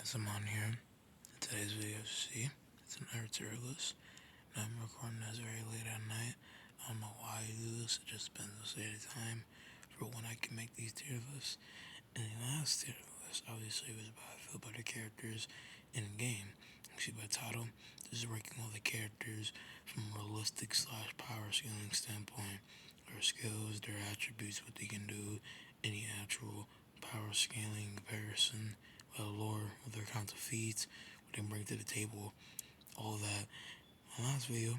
As I'm on here, in today's video, see, it's an air tier list. Now I'm recording this very late at night. I don't know why I do this, it just depends on the state of time for when I can make these tier lists. And the last tier list, obviously, was how I feel about the characters in the game. You see by title, this is ranking all the characters from a realistic slash power scaling standpoint. Their skills, their attributes, what they can do, any actual power scaling comparison, lore, what their count of feats, what they bring to the table, all that. My last video,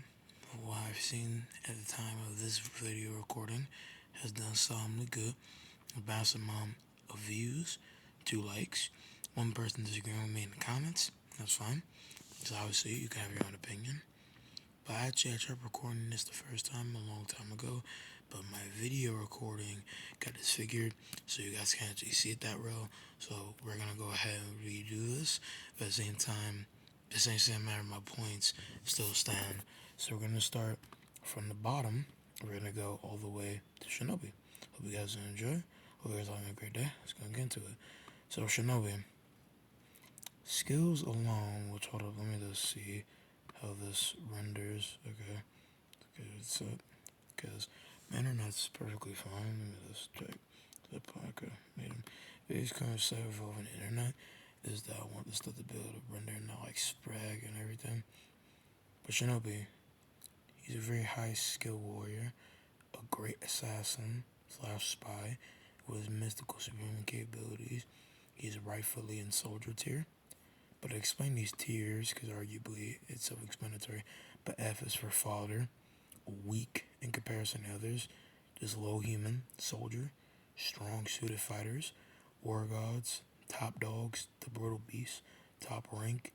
what I've seen at the time of this video recording, has done solemnly good. A vast amount of views, 2 likes. One person disagreeing with me in the comments. That's fine. Because obviously you can have your own opinion. But actually I tried recording this the first time a long time ago. But my video recording got disfigured, so you guys can't actually see it that well. So we're gonna go ahead and redo this. But at the same time, the same matter, my points still stand. So we're gonna start from the bottom. We're gonna go all the way to Shinobi. Hope you guys enjoy. Hope you guys having a great day. Let's go get into it. So Shinobi. Skills alone, which hold up, let me just see how this renders. Okay. Okay, it's up. Because my internet's perfectly fine. Let me just check the podcast. Made him. Biggest kind of side involving the internet is that I want this stuff to be able to render, not like Sprag and everything. But Shinobi, he's a very high skill warrior, a great assassin slash spy with his mystical superhuman capabilities. He's rightfully in soldier tier. But I explain these tiers because arguably it's self-explanatory. But F is for father, weak in comparison to others, just low human, soldier, strong suited fighters, war gods, top dogs, the brutal beasts, top rank,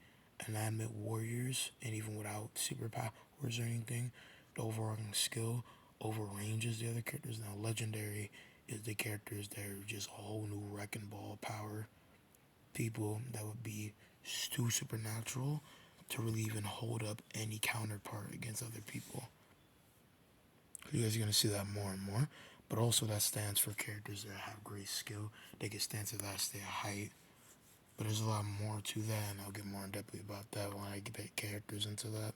inanimate warriors, and even without superpowers or anything, the overarching skill overranges the other characters. Now legendary is the characters that are just a whole new wrecking ball power. People that would be too supernatural to really even hold up any counterpart against other people. You guys are going to see that more and more. But also that stands for characters that have great skill. They can stand to that stay height. But there's a lot more to that, and I'll get more in depth about that when I get characters into that.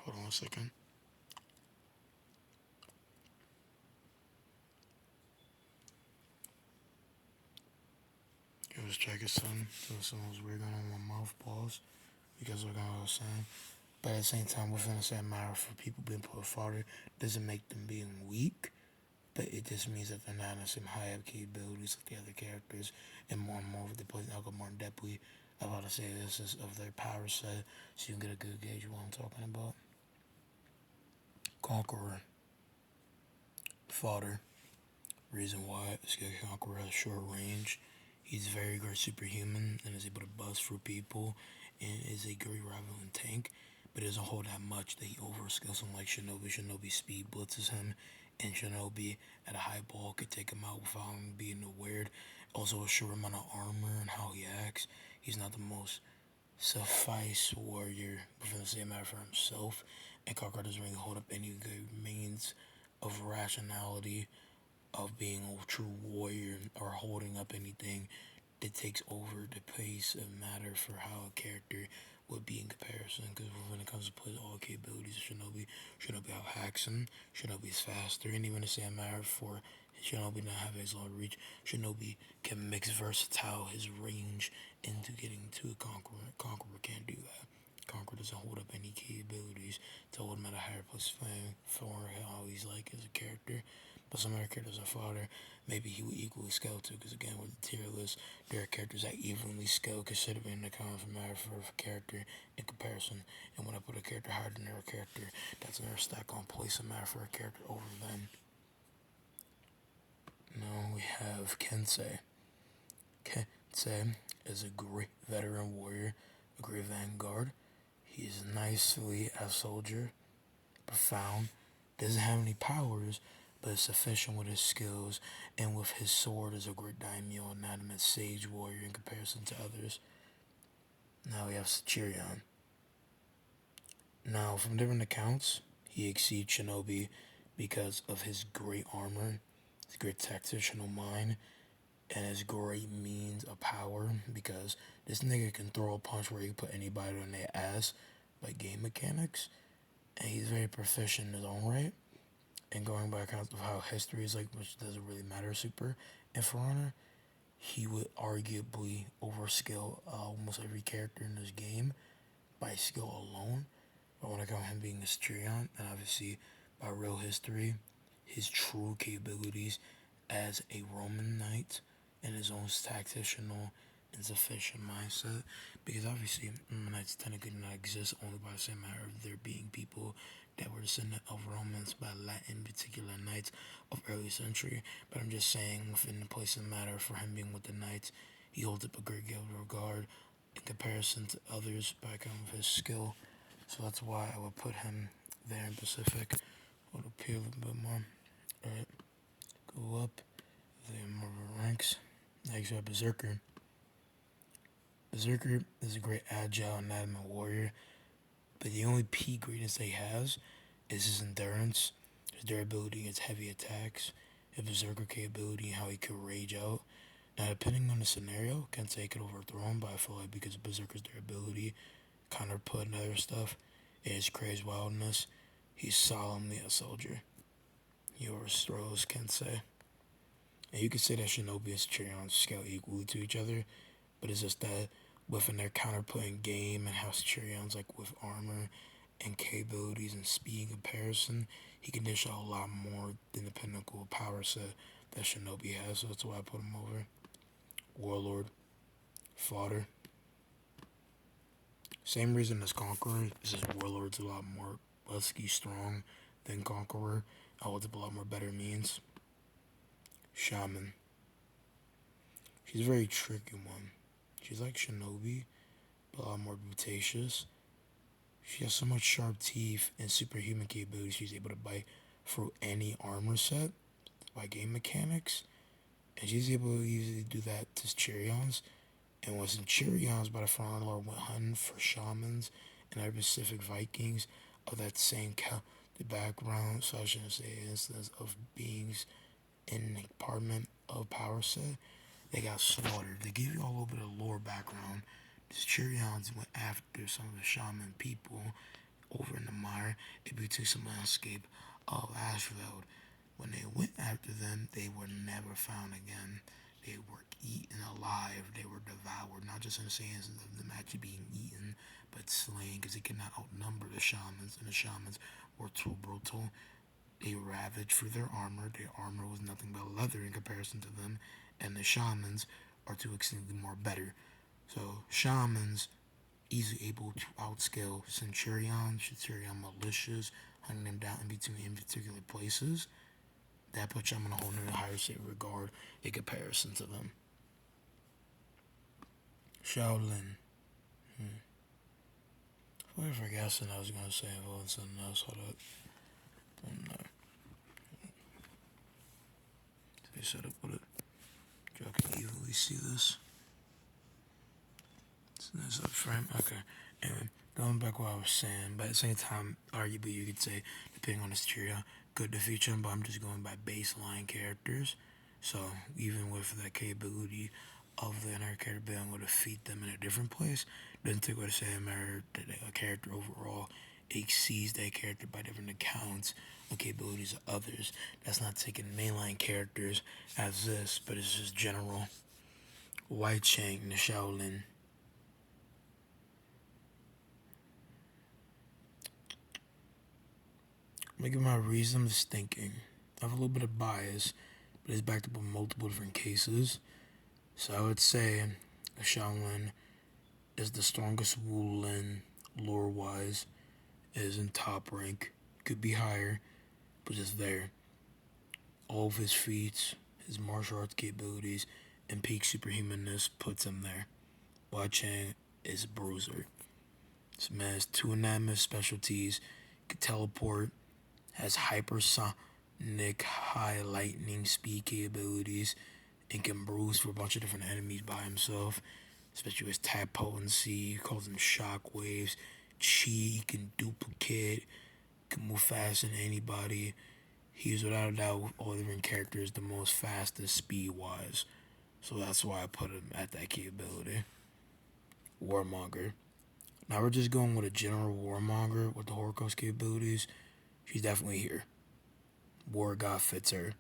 Hold on a second. It was checking something. So something was weird going on with my mouth balls. Because of what I was saying. But at the same time, within the same matter, for people being put forward doesn't make them being weak, but it just means that they're not in the same high up capabilities like the other characters, and more of the place. I'll go more in depth about to say this is of their power set, so you can get a good gauge of what I'm talking about. Conqueror, fodder. Reason why is because Conqueror has short range. He's very great superhuman and is able to bust through people, and is a great rival in tank, but it doesn't hold that much that he overskills him like Shinobi. Shinobi speed blitzes him, and Shinobi at a high ball could take him out without him being aware. Also a short amount of armor and how he acts. He's not the most suffice warrior within the same matter for himself, and Conqueror doesn't really hold up any good means of rationality of being a true warrior or holding up anything that takes over the pace of matter for how a character would be in comparison. Because when it comes to play all capabilities of Shinobi out-hacks him. Shinobi's faster, and even the same matter for Shinobi not having his long reach. Shinobi can mix versatile his range into getting to a Conqueror. Conqueror can't do that. Conqueror doesn't hold up any capabilities to hold him at a higher plus flame for how he's like as a character. But some other characters are fodder. Maybe he would equally scale to, because again, with the tier list, there are characters that evenly scale, considering the kind of matter for a character in comparison. And when I put a character higher than their character, that's another stack on place of matter for a character over them. Now we have Kensei. Kensei is a great veteran warrior, a great vanguard. He is nicely a soldier, profound, doesn't have any powers, but is sufficient with his skills, and with his sword is a great daimyo, inanimate sage warrior in comparison to others. Now we have Sachirion. Now, from different accounts, he exceeds Shinobi because of his great armor, his great tactical mind, and his great means of power because this nigga can throw a punch where he can put anybody on their ass by game mechanics, and he's very proficient in his own right. And going by account of how history is like, which doesn't really matter, super. And for Honor, he would arguably overskill almost every character in this game by skill alone. But when I count him being a Centurion, and obviously by real history, his true capabilities as a Roman knight and his own tactical and sufficient mindset, because obviously Roman knights technically do not exist only by the same matter of there being people that were descendant of Romans by Latin particular knights of early century. But I'm just saying within the place of matter for him being with the knights, he holds up a great deal of regard in comparison to others by account of his skill. So that's why I would put him there in Pacific. Would appeal a little bit more. Alright, go up. The more ranks. Next we have Berserker. Berserker is a great agile and adamant warrior, but the only peak greatness that he has is his endurance, his durability against heavy attacks, his Berserker capability, and how he could rage out. Now, depending on the scenario, Kensei could overthrow him, but I feel like because of Berserker's durability, counterput and other stuff, and his crazy wildness, he's solemnly a soldier. He overthrows Kensei. And you could say that Shinobi and Centurion scale equally to each other, but it's just that within their counterplaying game and how Centurion's like with armor and capabilities and speed comparison, he can dish out a lot more than the pinnacle power set that Shinobi has, so that's why I put him over. Warlord, fodder. Same reason as Conqueror, is just Warlord's a lot more lusky strong than Conqueror. I holds up a lot more better means. Shaman. She's a very tricky one. She's like Shinobi, but a lot more brutacious. She has so much sharp teeth and superhuman capabilities. She's able to bite through any armor set by game mechanics. And she's able to easily do that to Cheerions. And when Cheerions by the Fallen Lord went hunting for shamans and other Pacific Vikings of that same the background, so I shouldn't say instance of beings in the department of power set, they got slaughtered. They give you all a little bit of lore background. The Cheerions went after some of the shaman people over in the mire. It became some landscape of Ashfield. When they went after them, they were never found again. They were eaten alive. They were devoured, not just in the sense of them actually being eaten, but slain, because they could not outnumber the shamans, and the shamans were too brutal. They ravaged through their armor. Their armor was nothing but leather in comparison to them, and the shamans are too extremely more better. So shamans easily able to outscale Centurion militias, hunting them down in between in particular places. That puts them in a whole new higher state of regard in comparison to them. Shaolin. I forgot something I was gonna say about something else. Hold up. No. They set up with it. Y'all can easily see this. This up frame. Okay. Anyway, going back to what I was saying, but at the same time, arguably you could say, depending on the Centurion, could defeat them, but I'm just going by baseline characters. So even with that capability of the inner character being able to defeat them in a different place, doesn't take away the same matter that a character overall exceeds that character by different accounts of capabilities of others. That's not taking mainline characters as this, but it's just general. White Chang, the Shaolin. Making my reasons thinking. I have a little bit of bias, but it's backed up with multiple different cases. So I would say the Shaolin is the strongest Wu Lin lore-wise, is in top rank. Could be higher, but just there. All of his feats, his martial arts capabilities, and peak superhumanness puts him there. Wai Chang is a bruiser. This man has two anonymous specialties, can teleport, has hypersonic high lightning speed capabilities, and can bruise for a bunch of different enemies by himself, especially with his tap potency. He calls them shock waves. Chi can duplicate, can move faster than anybody. He's without a doubt with all different characters the most fastest speed wise. So that's why I put him at that capability. Warmonger. Now we're just going with a general warmonger with the Horiko's capabilities. She's definitely here. War God fits her.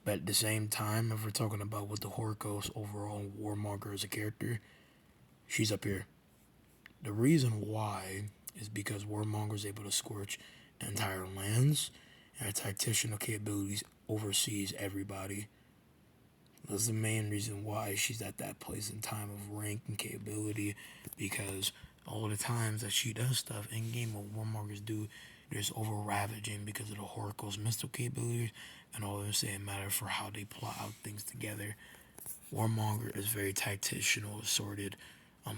But at the same time, if we're talking about what the Horiko's overall warmonger as a character, she's up here. The reason why is because Warmonger is able to scorch entire lands, and her tactician capabilities oversees everybody. That's the main reason why she's at that place in time of rank and capability, because all the times that she does stuff in game, what Warmongers do, there's over ravaging because of the Horiko's mystical capabilities, and all this saying matter for how they plot out things together. Warmonger is very tactical, assorted,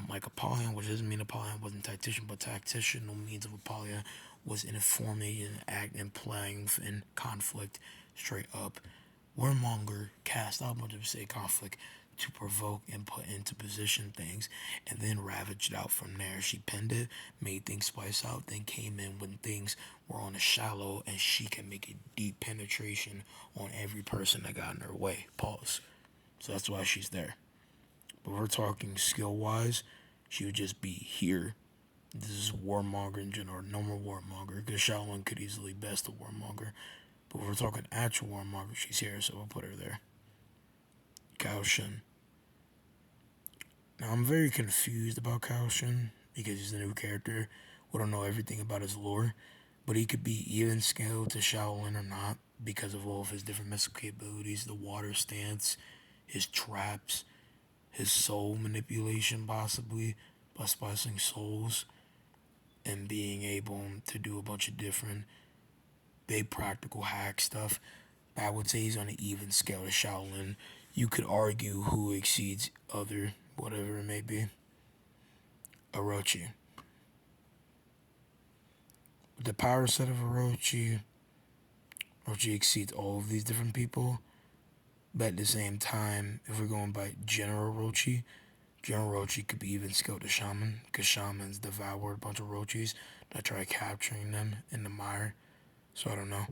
like Apollyon, which doesn't mean Apollyon wasn't tactician, but tacticianal means of Apollyon was informing and act and playing in conflict straight up. Warmonger cast out much of say conflict to provoke and put into position things, and then ravaged out from there. She pinned it, made things spice out, then came in when things were on a shallow, and she can make a deep penetration on every person that got in her way. Pause. So that's why she's there. But we're talking skill wise, she would just be here. This is Warmonger in general, normal Warmonger, because Shaolin could easily best a Warmonger. But if we're talking actual Warmonger, she's here, so we'll put her there. Kao Shin. Now, I'm very confused about Kao Shin because he's a new character. We don't know everything about his lore, but he could be even scaled to Shaolin or not because of all of his different mystical capabilities, the water stance, his traps, his soul manipulation, possibly by splicing souls and being able to do a bunch of different big practical hack stuff. I would say he's on an even scale to Shaolin. You could argue who exceeds other, whatever it may be. Orochi. With the power set of Orochi exceeds all of these different people. But at the same time, if we're going by General Orochi could be even scaled to Shaman, because Shamans devoured a bunch of Orochis that try capturing them in the mire. So I don't know.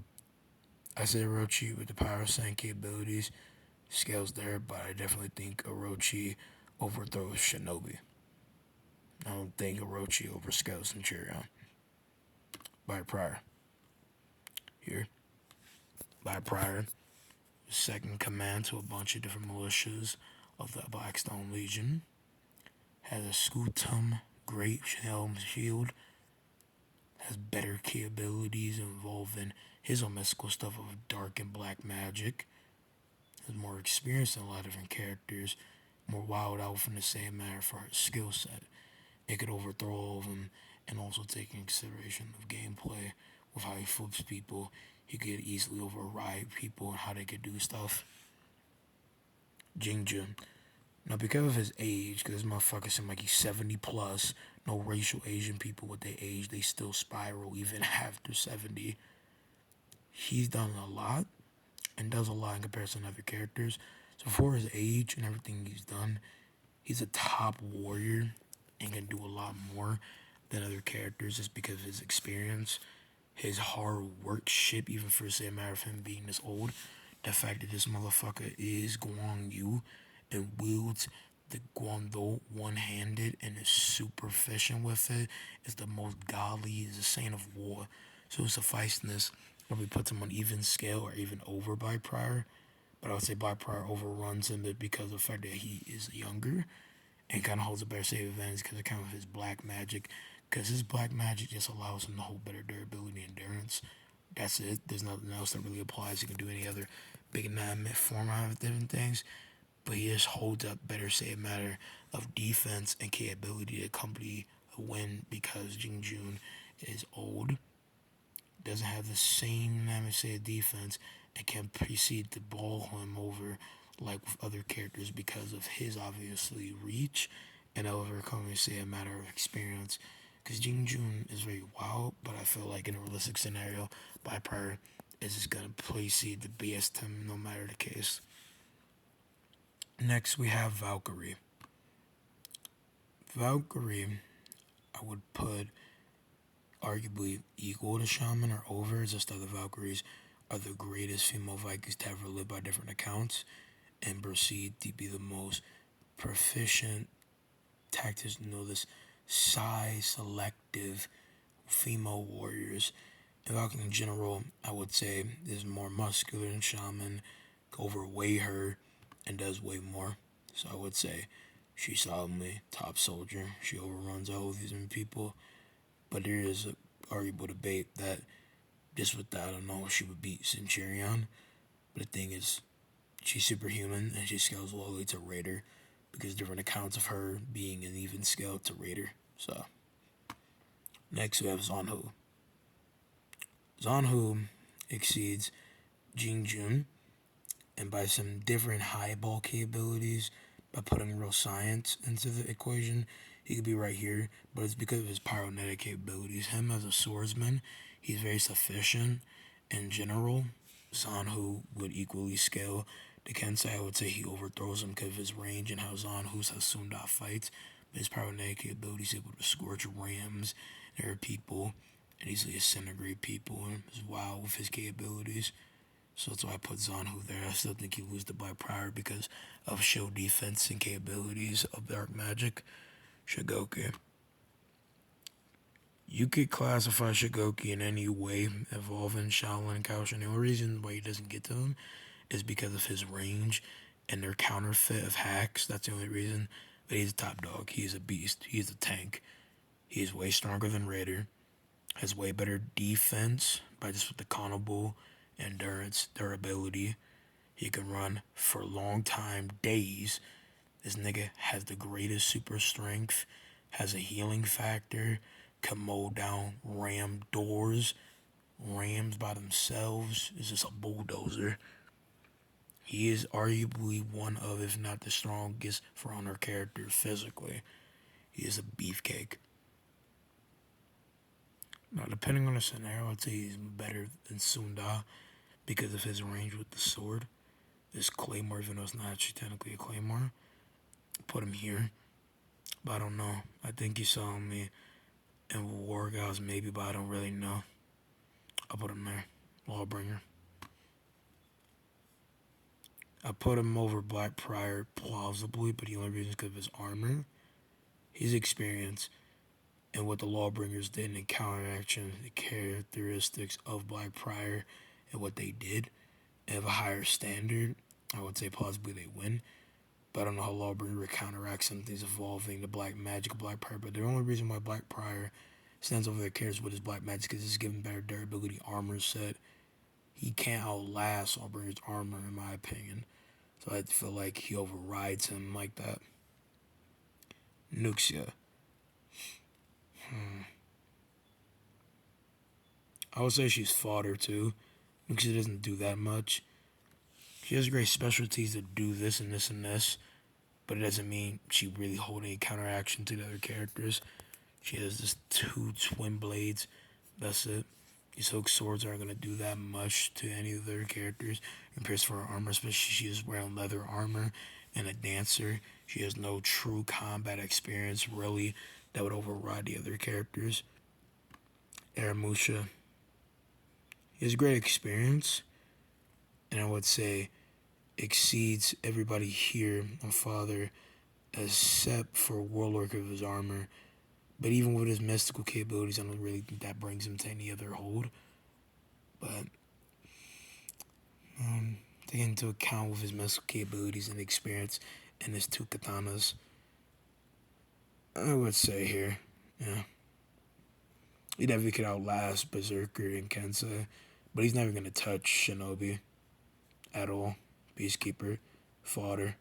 I say Orochi with the power setting capabilities scales there, but I definitely think Orochi overthrows Shinobi. I don't think Orochi overscales Centurion. By prior. Here. By prior. Second command to a bunch of different militias of the Blackstone Legion. Has a Scutum Great Helm Shield. Has better capabilities involving his own mystical stuff of dark and black magic. Has more experience than a lot of different characters. More wild out in the same manner for her skill set. It could overthrow all of them, and also take into consideration of gameplay with how he flips people. He could easily override people and how they could do stuff. Jingjun. Now, because of his age, because this motherfucker seems like he's 70 plus, no racial Asian people with their age, they still spiral even after 70. He's done a lot and does a lot in comparison to other characters. So for his age and everything he's done, he's a top warrior and can do a lot more than other characters just because of his experience, his hard work ship, even for say a matter of him being this old. The fact that this motherfucker is Guang Yu and wields the Guangdo one-handed and is super efficient with it, is the most godly, is a saint of war. So sufficeness probably puts him on even scale or even over by prior. But I would say by prior overruns him because of the fact that he is younger and kind of holds a better save advantage because of kind of his black magic. Because his black magic just allows him to hold better durability and endurance. That's it. There's nothing else that really applies. He can do any other big 9-minute format of different things. But he just holds up better, say, a matter of defense and capability to accompany a win because Jingjun is old, doesn't have the same, say, defense, and can proceed to ball him over like with other characters because of his obviously reach and overcoming, say, a matter of experience. Because Jingjun is very wild, but I feel like in a realistic scenario, by prior is just gonna proceed to BS him no matter the case. Next, we have Valkyrie. Valkyrie, I would put arguably equal to Shaman or over, just that the Valkyries are the greatest female Vikings to ever live by different accounts. and proceed to be the most proficient tactics. This size selective female warriors. In fact, in general, I would say is more muscular than shaman, overweigh her, and does way more. So I would say she's solidly top soldier. She overruns all of these people. But there is a arguable debate that just with that, I don't know if she would beat Centurion. But the thing is, she's superhuman and she scales lowly to Raider because different accounts of her being an even scale to Raider. So next we have Zanhu. Zanhu exceeds Jingjun, and by some different highball capabilities, by putting real science into the equation, he could be right here, but it's because of his pyronetic capabilities. Him as a swordsman, he's very sufficient. In general, Zanhu would equally scale to Kensei. I would say he overthrows him because of his range and how Zanhu's Hasunda fights. But his pyronetic capabilities, he's able to scorch rams and hurt people and easily disintegrate people, and is wild with his capabilities. So that's why I put Zanhu there. I still think he loses to Black Prior because of shield defense and capabilities of dark magic. Shigoki. You could classify Shigoki in any way, evolving Shaolin Kaoshin. The only reason why he doesn't get to them is because of his range and their counterfeit of hacks. That's the only reason. But he's a top dog. He's a beast. He's a tank. He's way stronger than Raider. Has way better defense by just with the countable endurance, durability. He can run for a long time, days. This nigga has the greatest super strength, has a healing factor, can mow down ram doors, rams by themselves. Is just a bulldozer. He is arguably one of, if not the strongest, For Honor character physically. He is a beefcake. Now, depending on the scenario, I'd say he's better than Sunda because of his range with the sword. This claymore, even though it's not actually technically a claymore, put him here. But I don't know. I think he saw me in War Gods maybe, but I don't really know. I'll put him there. Lawbringer. I put him over Black Prior plausibly, but the only reason is because of his armor. His experience and what the Lawbringers did in counteraction, the characteristics of Black Prior and what they did, and of a higher standard, I would say plausibly they win. But I don't know how Lawbringer would counteract something's evolving the Black Magic of Black Prior. But the only reason why Black Prior stands over their characters with his Black Magic is he's given better durability armor set. He can't outlast Lawbringer's armor, in my opinion. So I feel like he overrides him like that. Nuxia. I would say she's fodder too. Nuxia doesn't do that much. She has great specialties to do this and this and this, but it doesn't mean she really holds any counteraction to the other characters. She has just 2 twin blades. That's it. These hook swords aren't going to do that much to any of their characters compared to her armor, especially she is wearing leather armor and a dancer. She has no true combat experience, really, that would override the other characters. Aramusha. He has great experience, and I would say exceeds everybody here on Father, except for Warlord of his armor. But even with his mystical capabilities, I don't really think that brings him to any other hold. But taking into account with his mystical capabilities and experience and his 2 katanas, I would say here, yeah. He definitely could outlast Berserker and Kensei, but he's never going to touch Shinobi at all. Peacekeeper, fodder.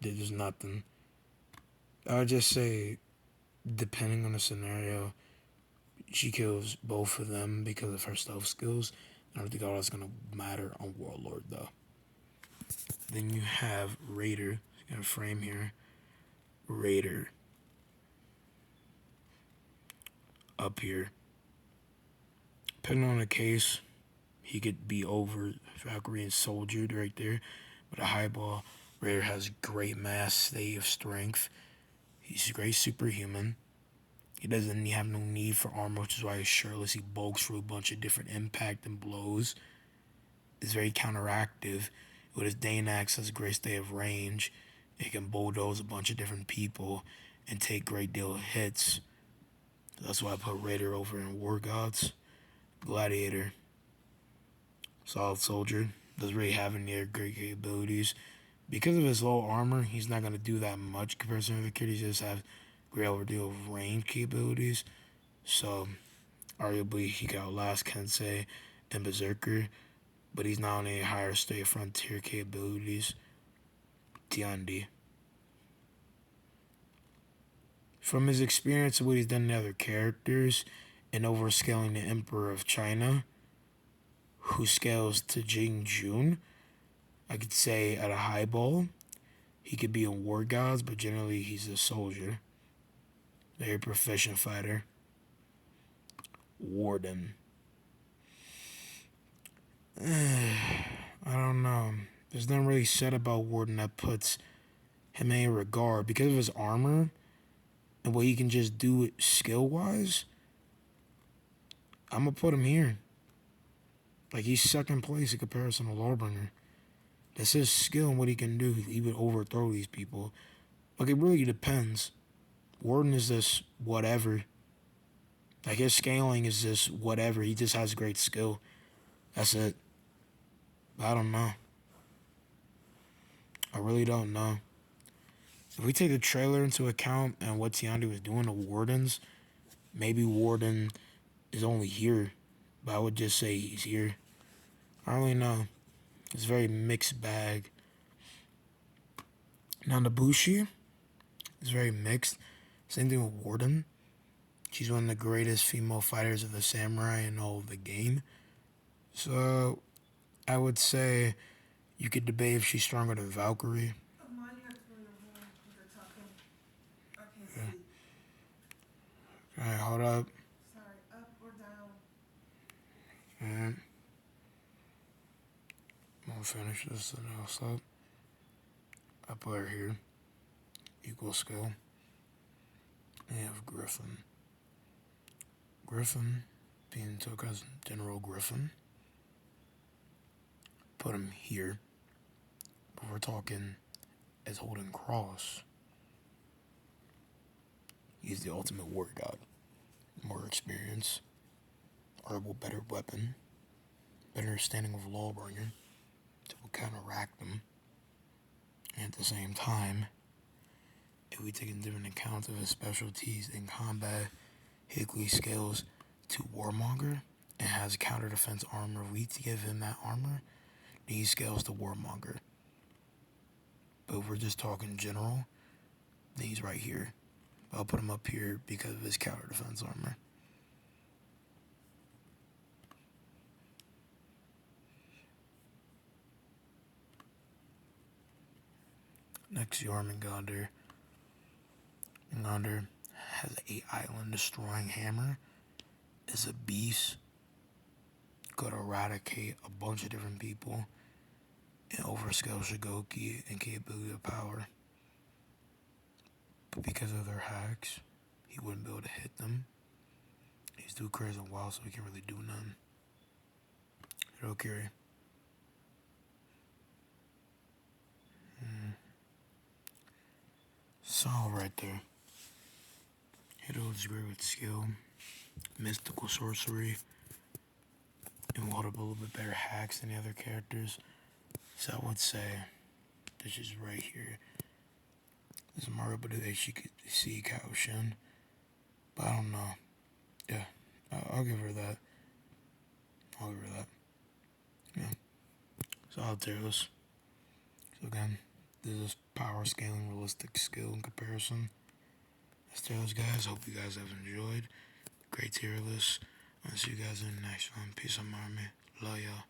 There's nothing. I would just say, depending on the scenario, she kills both of them because of her stealth skills. I don't think all that's going to matter on Warlord, though. Then you have Raider. Got a frame here. Raider. Up here. Depending on the case, he could be over Valkyrie and Soldier right there. But a highball, Raider has great mass, save, strength. He's a great superhuman. He doesn't have no need for armor, which is why he's shirtless. He bulks through a bunch of different impact and blows. Is very counteractive. With his Dane axe has a great state of range. It can bulldoze a bunch of different people and take great deal of hits. That's why I put Raider over in War Gods. Gladiator. Solid soldier. Doesn't really have any other great capabilities. Because of his low armor, he's not going to do that much compared to other characters. He just have great overdeal of range capabilities. So, arguably, he could outlast Kensei and Berserker. But he's not on any higher state frontier capabilities. Tiandi. From his experience of what he's done in other characters and overscaling the Emperor of China, who scales to Jing Jun, I could say at a high ball, he could be a war god, but generally he's a soldier. Very proficient fighter. Warden. I don't know. There's nothing really said about Warden that puts him in a regard. Because of his armor and what he can just do skill-wise, I'm going to put him here. Like, he's second place in comparison to Lawbringer. That's his skill and what he can do. He would overthrow these people. Like, it really depends. Warden is this whatever. Like, his scaling is just whatever. He just has great skill. That's it. I don't know. I really don't know. If we take the trailer into account and what Tiandi was doing to Wardens, maybe Warden is only here. But I would just say he's here. I don't really know. It's a very mixed bag. Now, Nabushi is very mixed. Same thing with Warden. She's one of the greatest female fighters of the samurai in all of the game. So, I would say you could debate if she's stronger than Valkyrie. Yeah. Alright, hold up. Sorry, up or down? Alright. I'm gonna finish this and I'll stop. I put her here. Equal skill. And you have Griffin. Griffin being took as General Griffin. Put him here. But we're talking as holding cross. He's the ultimate war god. More experience. Arguable better weapon. Better understanding of Lawbringer. To counteract them. And at the same time, if we take into different account of his specialties in combat, Higley scales to Warmonger and has counter defense armor. If we give him that armor, then he scales to Warmonger. But if we're just talking general, then he's right here. I'll put him up here because of his counter defense armor. Next, Jormungandr. Jormungandr has an 8-island destroying hammer. Is a beast. Could eradicate a bunch of different people. And overscale Shigoki and capability of power. But because of their hacks, he wouldn't be able to hit them. He's too crazy and wild, so he can't really do none. Hirokiri. Solid right there. Hito is great with skill, mystical sorcery, and will hold up a little bit better hacks than the other characters. So I would say this is right here. This is Mario, but they she could see Kaoshin. But I don't know. Yeah, I'll give her that. I'll give her that. Yeah. So I'll tear this. So again, this is power scaling realistic skill in comparison. That's Taylor's guys. Hope you guys have enjoyed. Great tier list. I'll see you guys in the next one. Peace out, army. Love y'all.